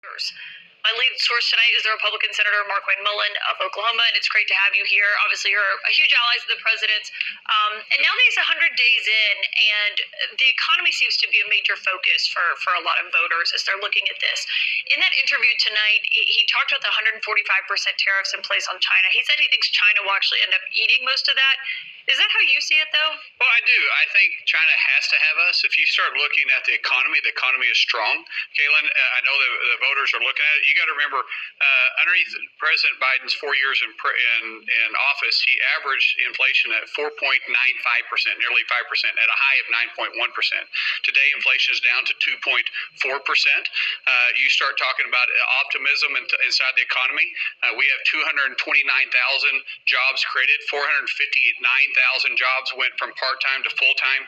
voters. My lead source tonight is the Republican Senator Markwayne Mullin of Oklahoma, and it's great to have you here. Obviously, you're a huge ally of the president. And now that he's 100 days in, and the economy seems to be a major focus for a lot of voters as they're looking at this. In that interview tonight, he talked about the 145% tariffs in place on China. He said he thinks China will actually end up eating most of that. Is that how you see it, though? Well, I do. I think China has to have us. If you start looking at the economy is strong. Kaylin, I know the voters are looking at it. You got to remember, underneath President Biden's 4 years in office, he averaged inflation at 4.95%, nearly 5%, at a high of 9.1%. Today, inflation is down to 2.4%. You start talking about optimism inside the economy. We have 229,000 jobs created, 459,000 jobs went from part-time to full-time.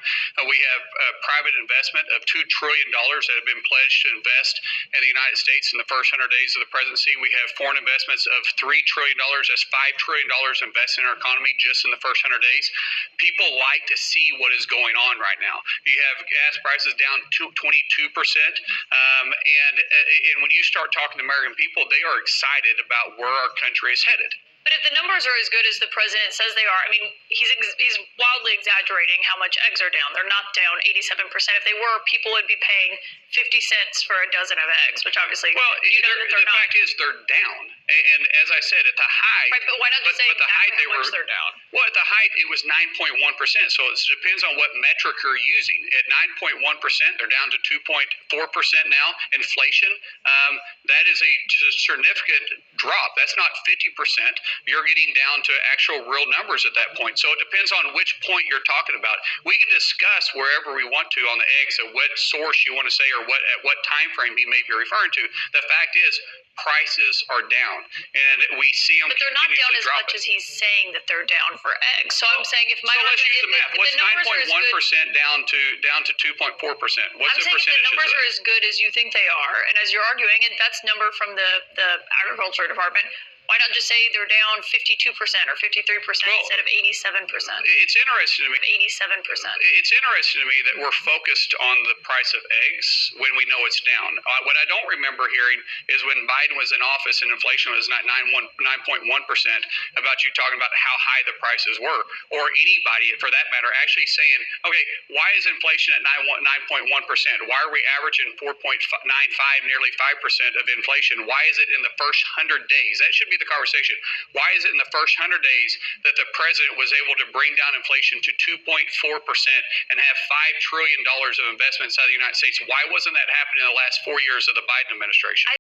We have private investment of $2 trillion that have been pledged to invest in the United States in the first 100 days of the presidency. We have foreign investments of $3 trillion. That's $5 trillion invested in our economy just in the first 100 days. People like to see what is going on right now. You have gas prices down 22%. And when you start talking to American people, they are excited about where our country is headed. But if the numbers are as good as the president says they are, I mean, he's wildly exaggerating how much eggs are down. They're not down 87%. If they were, people would be paying 50 cents for a dozen of eggs, which obviously, well, that they're not. The fact is they're down. And as I said, at the height, right, but why not just say at the height how much they're down? Well, at the height, it was 9.1%. So it depends on what metric you're using. At 9.1%, they're down to 2.4% now. Inflation, that is a significant drop. That's not 50%. You're getting down to actual real numbers at that point. So it depends on which point you're talking about. We can discuss wherever we want to on the eggs at what source you want to say or at what time frame he may be referring to. The fact is, prices are down, and we see them. But they're not down as much as he's saying that they're down for eggs. So I'm saying if my let's use the math. What's 9.1% down to 2.4%? What's the percentage? If the numbers are as good as you think they are, and as you're arguing, and that's number from the agriculture department. Why not just say they're down 52% or 53% instead of 87%? It's interesting to me. 87%. It's interesting to me that we're focused on the price of eggs when we know it's down. What I don't remember hearing is when Biden was in office and inflation was 9.1%, about you talking about how high the prices were, or anybody for that matter actually saying, okay, why is inflation at 9.1%? Why are we averaging 4.95, nearly 5% of inflation? Why is it in the first 100 days? That should be the conversation. Why is it in the first 100 days that the president was able to bring down inflation to 2.4% and have $5 trillion of investment inside the United States? Why wasn't that happening in the last 4 years of the Biden administration?